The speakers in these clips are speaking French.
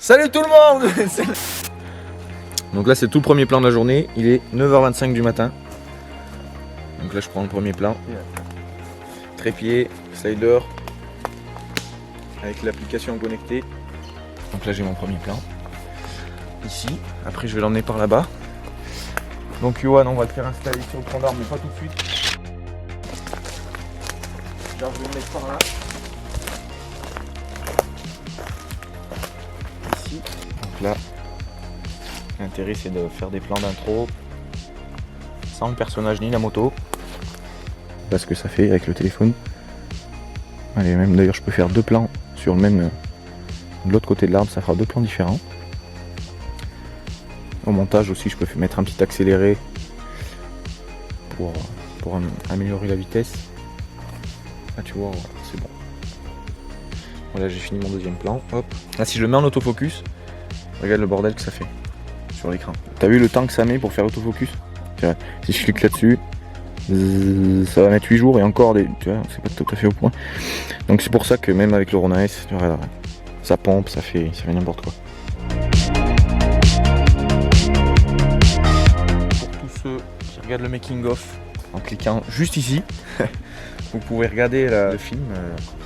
Salut tout le monde. Donc là c'est tout le premier plan de la journée, il est 9h25 du matin. Donc là je prends le premier plan. Trépied, slider, avec l'application connectée. Donc là j'ai mon premier plan. Ici, après je vais l'emmener par là-bas. Donc Johan on va le faire installer sur le tronc d'arbre mais pas tout de suite. Genre je vais le mettre par là. Ici. Donc là, l'intérêt c'est de faire des plans d'intro sans le personnage ni la moto. Parce que ça fait avec le téléphone. Allez, même d'ailleurs je peux faire deux plans sur le même. De l'autre côté de l'arbre, ça fera deux plans différents. Au montage aussi je peux mettre un petit accéléré pour améliorer la vitesse. Là tu vois, c'est bon. Voilà, j'ai fini mon deuxième plan. Hop. Là si je le mets en autofocus, regarde le bordel que ça fait sur l'écran. T'as vu le temps que ça met pour faire l'autofocus? Si je clique là-dessus, ça va mettre 8 jours et encore tu vois, c'est pas tout à fait au point. Donc c'est pour ça que même avec le Rona S, tu vois, ça pompe, ça fait n'importe quoi. Pour tous ceux qui regardent le making of en cliquant juste ici, vous pouvez regarder le film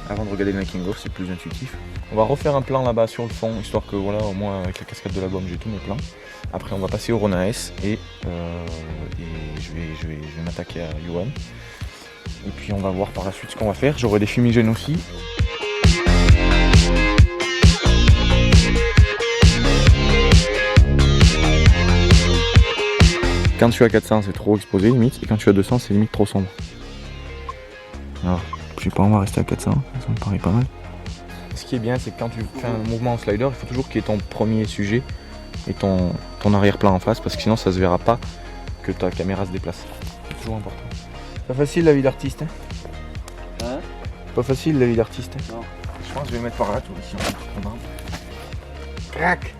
avant de regarder le making of, c'est plus intuitif. On va refaire un plan là-bas sur le fond, histoire que voilà, au moins avec la cascade de la gomme j'ai tous mes plans. Après on va passer au Rona S et je vais m'attaquer à Johan. Et puis on va voir par la suite ce qu'on va faire. J'aurai des fumigènes aussi. Quand tu as 400 c'est trop exposé limite, et quand tu as 200 c'est limite trop sombre. Alors je sais pas, on va rester à 400, ça me paraît pas mal. Ce qui est bien c'est que quand tu fais un mouvement en slider, il faut toujours qu'il y ait ton premier sujet et ton arrière-plan en face, parce que sinon ça se verra pas que ta caméra se déplace. C'est toujours important. Pas facile la vie d'artiste, hein? Pas facile la vie d'artiste. Non. Je pense que je vais le mettre par là tout ici. Crac.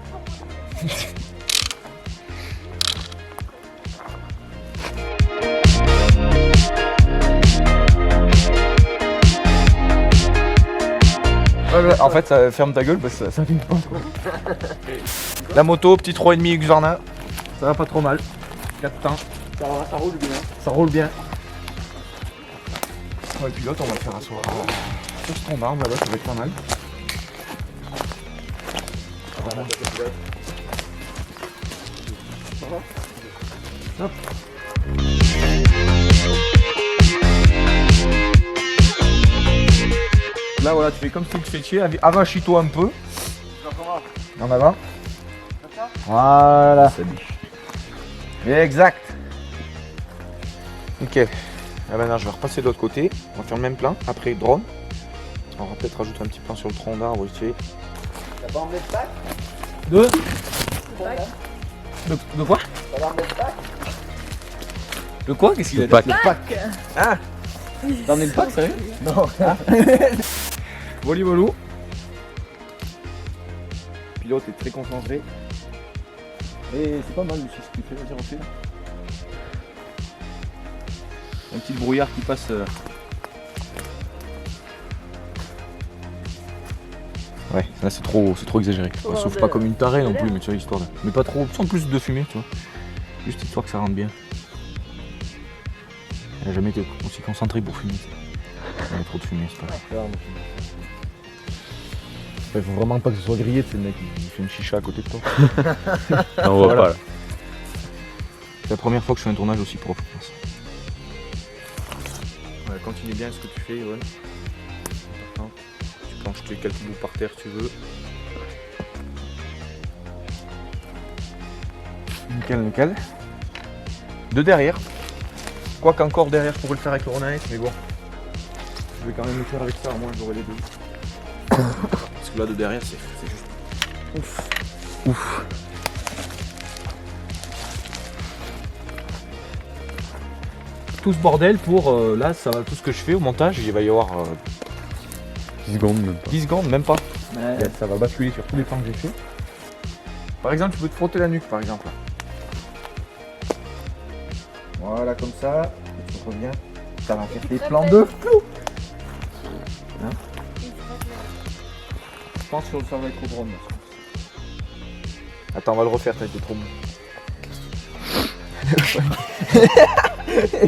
En fait, ça ferme ta gueule parce que ça filme pas trop. La moto, petit 3,5 Husqvarna, ça va pas trop mal. 4 temps. Ça roule bien. Ça roule bien. Ouais, et puis l'autre, on va le faire asseoir sur ce tronc d'arbre là-bas, ça va être pas mal. Hop. Là voilà, tu fais comme si tu fais chier, avachis-toi un peu. En avant. Voilà. Exact. Nickel. Ah ben là, je vais repasser de l'autre côté. On va faire le même plan. Après drone. On va peut-être rajouter un petit plan sur le tronc d'arbre ici. T'as pas emmené le pack? De quoi? T'as pas emmené le pack? De quoi? Qu'est-ce qu'il a dit? Le pack. Ah. T'as emmené le pack, sérieux? Non. Voli volou. Le pilote est très concentré. Et c'est pas mal aussi ce que tu fais, vas-y refais là. Un petit brouillard qui passe. Ouais, là c'est trop exagéré. On souffle pas comme une tarée non plus, mais tu vois, histoire de. Mais pas trop, sans plus de fumée, tu vois. Juste histoire que ça rentre bien. Elle a jamais été aussi concentrée pour fumer. Il y a trop de fumée, c'est pas grave. Il faut vraiment pas que ce soit grillé, c'est le mec qui fait une chicha à côté de toi. Non, on voit pas là. C'est la première fois que je fais un tournage aussi propre, je pense. Ouais, continue bien ce que tu fais, Yoann. Tu peux en jeter quelques bouts par terre si tu veux. Nickel, nickel. De derrière. Quoi qu'encore derrière, je pourrais le faire avec le Rona S, mais bon. Je vais quand même le faire avec ça, au moins j'aurai les deux. Parce que là de derrière c'est juste ouf. Ouf. Tout ce bordel pour là ça va, tout ce que je fais au montage, il va y avoir 10 secondes même pas. 10 secondes, même pas. Ouais. Ça va basculer sur tous les plans que j'ai fait. Par exemple, tu peux te frotter la nuque par exemple. Voilà comme ça, et tu reviens. Ça va faire des plans de flou. Hein? Je pense que ça va être au drone. Attends, on va le refaire, t'as été trop bon.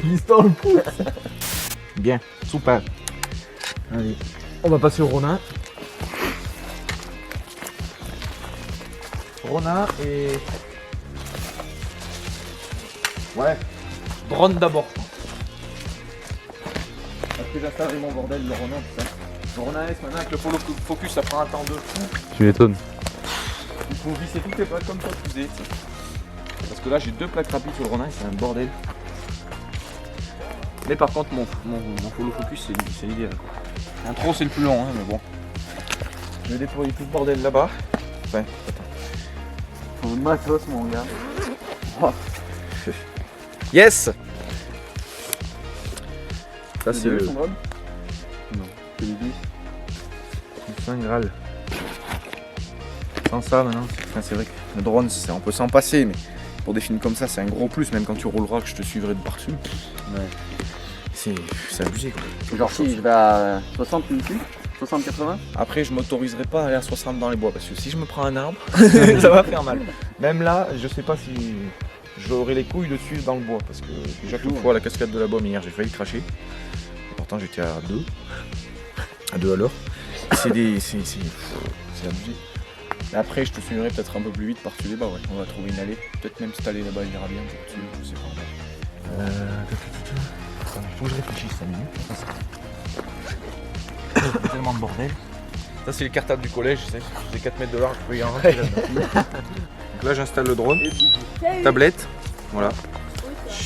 L'histoire le pouce. Bien, super. Allez, on va passer au Ronin. Ronin et... Ouais, drone d'abord. Parce que j'installe mon bordel, le Ronin, tout ça. Le Ronin S, maintenant avec le follow focus, ça prend un temps de fou. Tu m'étonnes. Il faut visser toutes les plaques comme toi tu faisais. Parce que là j'ai 2 plaques rapides sur le Ronin, c'est un bordel. Mais par contre mon follow focus c'est l'idéal. L'intro c'est le plus long, hein, mais bon. Je vais déployer tout le bordel là-bas. Enfin, attends. Faut le matos, mon gars. Yes. Ça c'est le... son drone. Non. C'est les 10. Saint Graal. Sans ça maintenant, c'est vrai que le drone on peut s'en passer, mais pour des films comme ça c'est un gros plus, même quand tu rouleras que je te suivrai de par-dessus. Ouais. C'est abusé quoi. Genre si je vais à 60 minutes, 60-80. Après je m'autoriserai pas à aller à 60 dans les bois parce que si je me prends un arbre, ça va faire mal. Même là, je sais pas si j'aurai les couilles de suivre dans le bois parce que déjà qu'une fois à la cascade de la Baume hier j'ai failli cracher. Et pourtant j'étais à 2. À 2 à l'heure. C'est abusé. Après, je te suivrai peut-être un peu plus vite par-dessus les bas, ouais. On va trouver une allée. Peut-être même cette allée là-bas, il ira bien. Je sais pas. Il faut que je réfléchisse 5 minutes. Il y a tellement de bordel. Ça, c'est le cartable du collège. J'ai 4 mètres de large, je peux y en rentrer là-dedans. Donc là, j'installe le drone. Tablette. Voilà.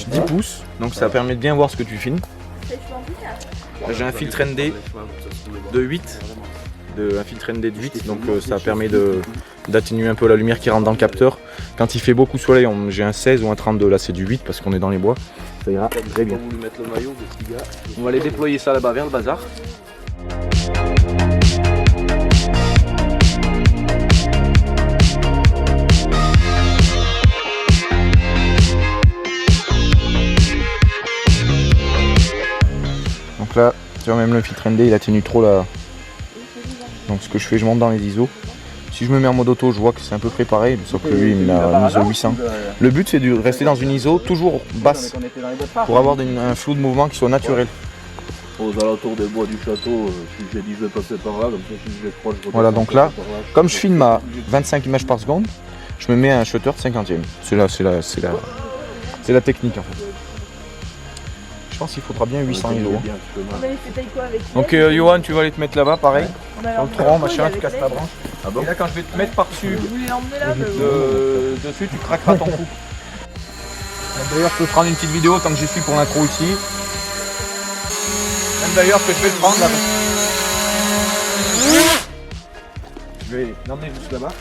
10 pouces. Donc ça permet de bien voir ce que tu filmes. Là, j'ai un filtre ND de 8. Un filtre ND de 8, donc ça permet d'atténuer un peu la lumière qui rentre dans le capteur. Quand il fait beaucoup soleil, j'ai un 16 ou un 32, là c'est du 8 parce qu'on est dans les bois. Ça ira très bien. On va aller déployer ça là-bas vers le bazar. Donc là, tu vois, même le filtre ND il atténue trop la... Donc ce que je fais, je monte dans les ISO. Si je me mets en mode auto, je vois que c'est un peu préparé, sauf que lui il met une ISO 800. Le but c'est de rester dans une ISO toujours basse pour avoir un flou de mouvement qui soit naturel. Aux alentours des bois du château, si j'ai dit je vais passer par là, comme ça si je vais proche, je Voilà, donc là, comme je filme à 25 images par seconde, je me mets à un shutter de 50e. C'est la technique en fait. Je pense qu'il faudra bien 800 ISO. Donc Johan, tu vas aller te mettre là-bas, pareil, sur le tronc, machin, tu casses ta branche. Ah bon. Et là, quand je vais te mettre par-dessus, dessus, tu craqueras ton coup. D'ailleurs, je peux prendre une petite vidéo tant que j'y suis pour l'intro ici. Même d'ailleurs que je vais le prendre là-bas. Je vais l'emmener juste là-bas.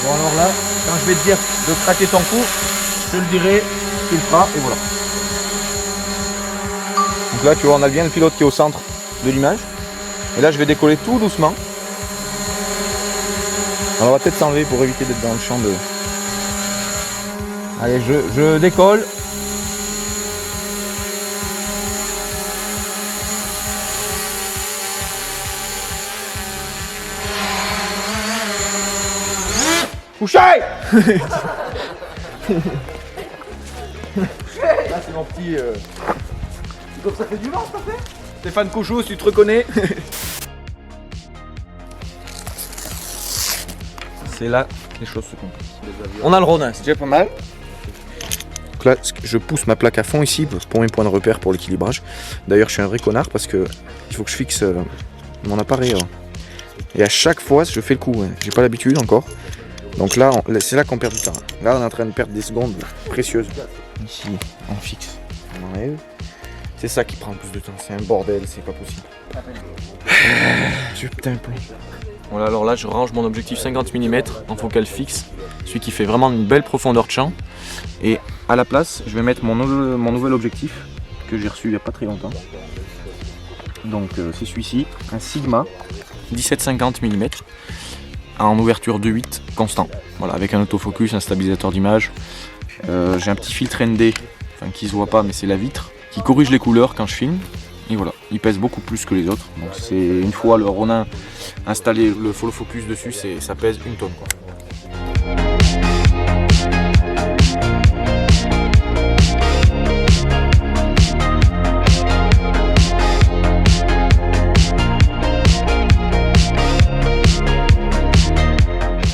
Bon alors là, quand je vais te dire de craquer ton coup, je te le dirai, tu le feras et voilà. Donc là tu vois, on a bien le pilote qui est au centre de l'image. Et là je vais décoller tout doucement. Alors on va peut-être s'enlever pour éviter d'être dans le champ de... Allez, je décolle. Couchez. Là c'est mon petit... Comme ça fait du vent, ça fait. Stéphane Couchou, si tu te reconnais. C'est là que les choses se compliquent. On a le Ronin, c'est déjà pas mal. Donc là, je pousse ma plaque à fond ici pour mes points de repère pour l'équilibrage. D'ailleurs, je suis un vrai connard parce que il faut que je fixe mon appareil. Et à chaque fois, je fais le coup. Hein. J'ai pas l'habitude encore. Donc là, c'est là qu'on perd du temps. Là, on est en train de perdre des secondes précieuses. Ici, on fixe, on enlève. C'est ça qui prend le plus de temps. C'est un bordel, c'est pas possible. Putain, voilà, alors là, je range mon objectif 50 mm en focale fixe, celui qui fait vraiment une belle profondeur de champ. Et à la place, je vais mettre mon nouvel objectif que j'ai reçu il n'y a pas très longtemps. Donc c'est celui-ci, un Sigma 17-50 mm en ouverture 2.8 constant. Voilà, avec un autofocus, un stabilisateur d'image. J'ai un petit filtre ND, enfin qui se voit pas, mais c'est la vitre, qui corrige les couleurs quand je filme. Et voilà, il pèse beaucoup plus que les autres. Donc c'est une fois le Ronin installé le follow focus dessus, ça pèse 1 tonne, quoi.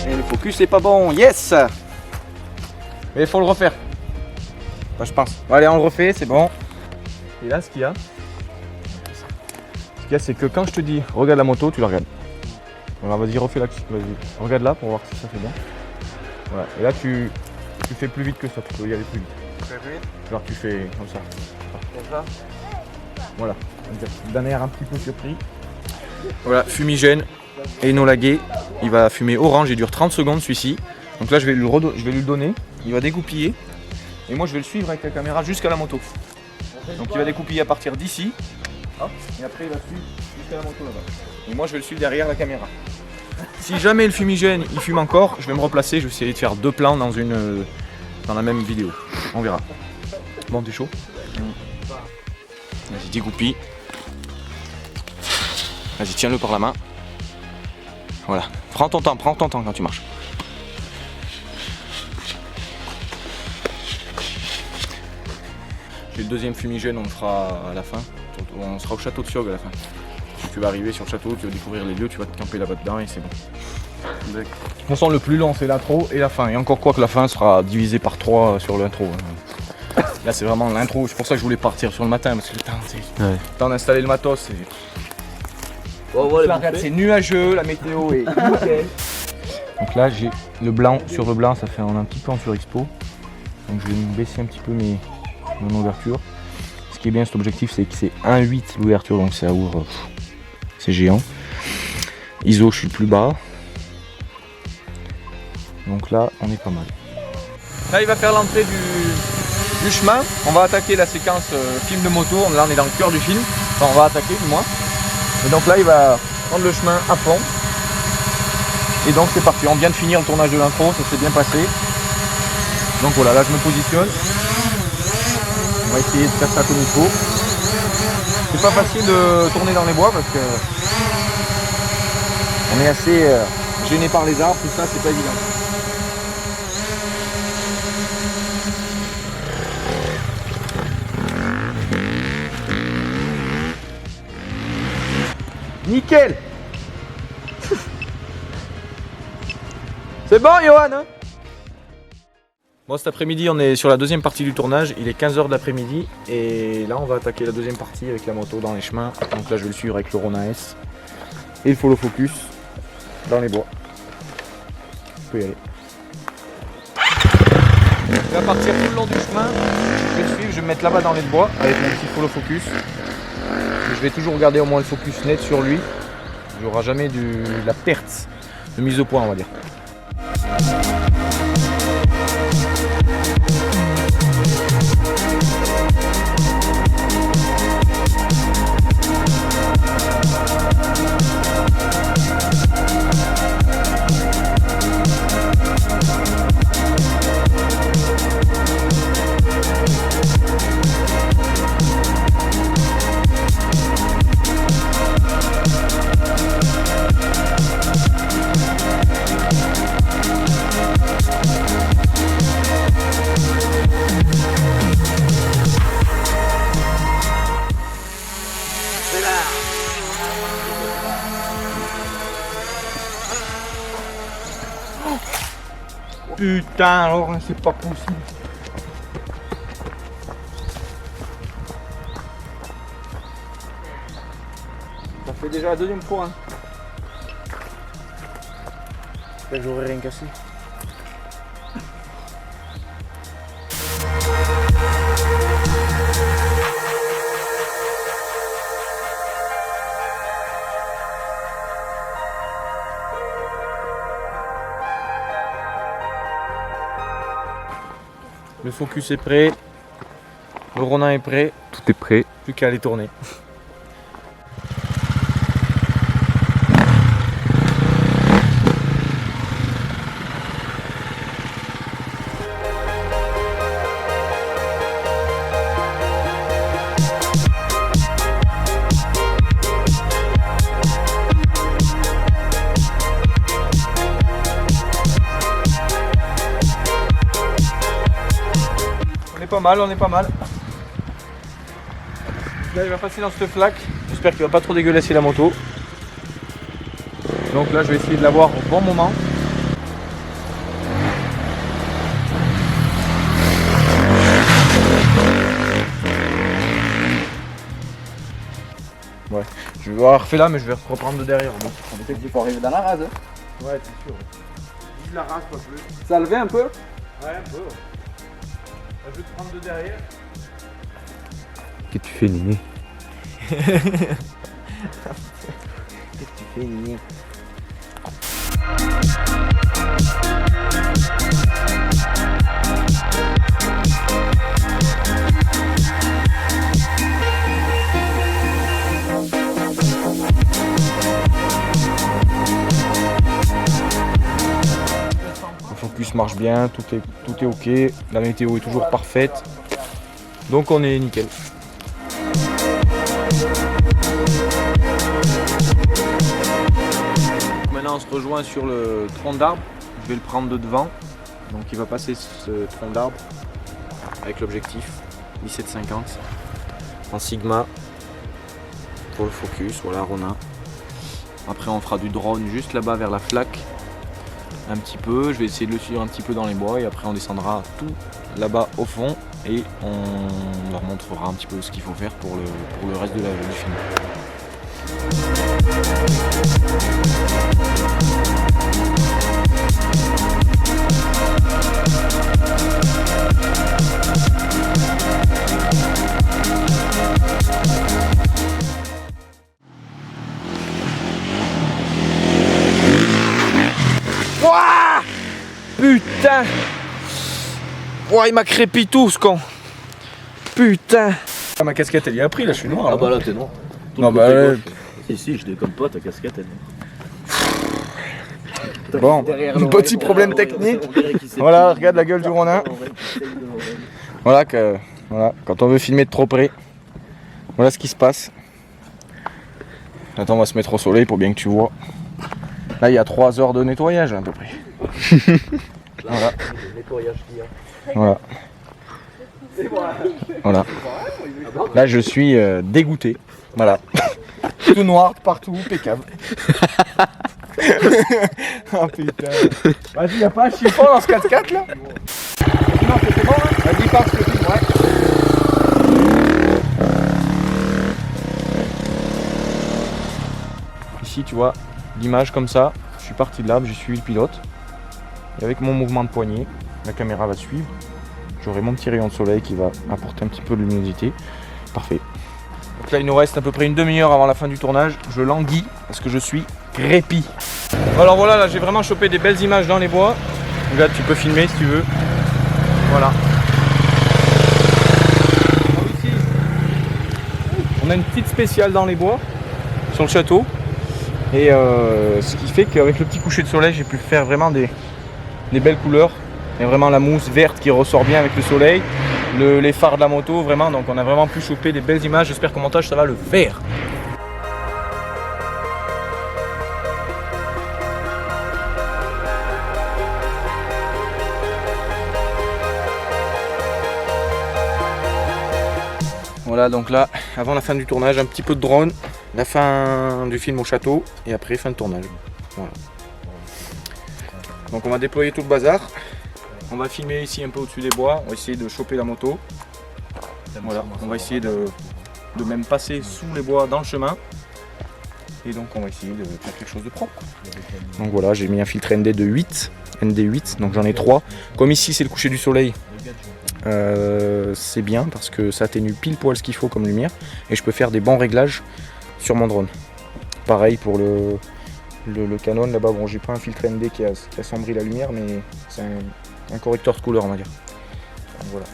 Et le focus c'est pas bon, yes. Mais il faut le refaire. Enfin, je pense. Bon, allez, on le refait, c'est bon. Et là, ce qu'il y a, c'est que quand je te dis regarde la moto, tu la regardes. Alors vas-y, refais la, vas-y, regarde là pour voir si ça fait bien. Voilà. Et là, tu fais plus vite que ça, tu peux y aller plus vite. Genre tu fais comme ça. Voilà. D'un air un petit peu surpris. Voilà, fumigène et énolagué. Il va fumer orange, il dure 30 secondes celui-ci. Donc là, je vais lui le donner. Il va dégoupiller. Et moi, je vais le suivre avec la caméra jusqu'à la moto. Donc il va découpiller à partir d'ici. Et après, il va suivre jusqu'à la moto là-bas. Et moi, je vais le suivre derrière la caméra. Si jamais le fumigène il fume encore, je vais me replacer. Je vais essayer de faire 2 plans dans la même vidéo. On verra. Bon, t'es chaud? Vas-y, dégoupille. Vas-y, tiens-le par la main. Voilà. Prends ton temps quand tu marches. J'ai le deuxième fumigène, on le fera à la fin. On sera au château de Fiog à la fin. Tu vas arriver sur le château, tu vas découvrir les lieux, tu vas te camper là-bas dedans et c'est bon. De toute façon, le plus long c'est l'intro et la fin. Et encore quoi que la fin sera divisée par 3 sur l'intro. Là c'est vraiment l'intro, c'est pour ça que je voulais partir sur le matin parce que le temps d'installer le matos. C'est nuageux, la météo est nickel. Donc là j'ai le blanc, sur le blanc ça fait un petit peu en surexpo. Donc je vais me baisser un petit peu mon ouverture. Ce qui est bien cet objectif c'est que c'est 1.8 l'ouverture, donc ça ouvre, c'est géant. ISO je suis plus bas. Donc là on est pas mal. Là il va faire l'entrée du chemin. On va attaquer la séquence film de moto. Là on est dans le cœur du film. Enfin, on va attaquer du moins. Et donc là il va prendre le chemin à fond. Et donc c'est parti. On vient de finir le tournage de l'intro, ça s'est bien passé. Donc voilà, là je me positionne. On va essayer de faire ça comme il faut. C'est pas facile de tourner dans les bois parce que on est assez gêné par les arbres, tout ça, c'est pas évident. Nickel. C'est bon Johan hein? Bon, cet après-midi on est sur la deuxième partie du tournage, il est 15h de l'après-midi et là on va attaquer la deuxième partie avec la moto dans les chemins. Donc là je vais le suivre avec le Ronin S et le follow focus dans les bois. On peut y aller. Je vais partir tout le long du chemin, je vais le suivre, je vais me mettre là-bas dans les bois avec mon petit follow focus. Je vais toujours garder au moins le focus net sur lui. Il n'y aura jamais la perte de mise au point on va dire. Putain, alors c'est pas possible. Ça fait déjà la deuxième fois. Hein. J'espère que j'aurais rien cassé. Le focus est prêt, le Ronin est prêt, Tout est prêt. plus qu'à aller tourner. pas mal, on est pas mal. Là il va passer dans cette flaque. J'espère qu'il va pas trop dégueulasser la moto. Donc là je vais essayer de l'avoir au bon moment. Ouais, je vais avoir fait là mais je vais reprendre de derrière. Bon. Peut-être qu'il faut arriver dans la rase. Ouais, c'est sûr. Je la rase pas plus. Ça a levé un peu? Ouais, un peu. Je vais te prendre de derrière. Qu'est-ce que tu fais, Nini? Qu'est-ce que tu fais, Nini? Le focus marche bien, tout est ok, la météo est toujours parfaite, donc on est nickel. Maintenant on se rejoint sur le tronc d'arbre, je vais le prendre de devant, donc il va passer ce tronc d'arbre avec l'objectif 1750 en Sigma pour le focus, voilà Ronin. Après on fera du drone juste là-bas vers la flaque. Un petit peu, je vais essayer de le suivre un petit peu dans les bois et après on descendra tout là-bas au fond et on leur montrera un petit peu ce qu'il faut faire pour le reste de du film. Ouah, putain! Ouah, il m'a crépi tout ce con! Putain! Ma casquette elle y a pris là, je suis noir là. Ah bah là t'es noir. Non bah ouais. Si, je déconne pas, ta casquette elle est. Bon, petit problème technique. Voilà, regarde la gueule du Ronin. Voilà, quand on veut filmer de trop près, voilà ce qui se passe. Attends, on va se mettre au soleil pour bien que tu vois. Là, il y a 3 heures de nettoyage à peu près. Voilà. Voilà. Voilà. Là, je suis dégoûté. Voilà. Tout noir partout, impeccable. Oh putain. Vas-y, y'a pas un chiffon dans ce 4x4 là? Non, c'est bon, hein? Vas-y, passe le film, ouais. Ici, tu vois, l'image comme ça, je suis parti de là, j'ai suivi le pilote. Et avec mon mouvement de poignet, la caméra va suivre. J'aurai mon petit rayon de soleil qui va apporter un petit peu de luminosité. Parfait. Donc là, il nous reste à peu près une demi-heure avant la fin du tournage. Je languis parce que je suis crépi. Alors voilà, là j'ai vraiment chopé des belles images dans les bois. Regarde, tu peux filmer si tu veux. Voilà. Ici, on a une petite spéciale dans les bois, sur le château. Et ce qui fait qu'avec le petit coucher de soleil, j'ai pu faire vraiment des belles couleurs. Il y a vraiment la mousse verte qui ressort bien avec le soleil. Les phares de la moto, vraiment. Donc on a vraiment pu choper des belles images. J'espère qu'au montage ça va le faire. Voilà, donc là, avant la fin du tournage, un petit peu de drone, la fin du film au château, et après fin de tournage. Voilà. Donc on va déployer tout le bazar. On va filmer ici un peu au-dessus des bois, on va essayer de choper la moto. Voilà, on va essayer de même passer sous les bois dans le chemin. Et donc on va essayer de faire quelque chose de propre. Donc voilà, j'ai mis un filtre ND de 8, ND8, donc j'en ai 3. Comme ici c'est le coucher du soleil, c'est bien parce que ça atténue pile poil ce qu'il faut comme lumière et je peux faire des bons réglages sur mon drone. Pareil pour le Canon là-bas, bon j'ai pas un filtre ND qui assombrit la lumière mais c'est un correcteur de couleur on va dire. Donc, voilà.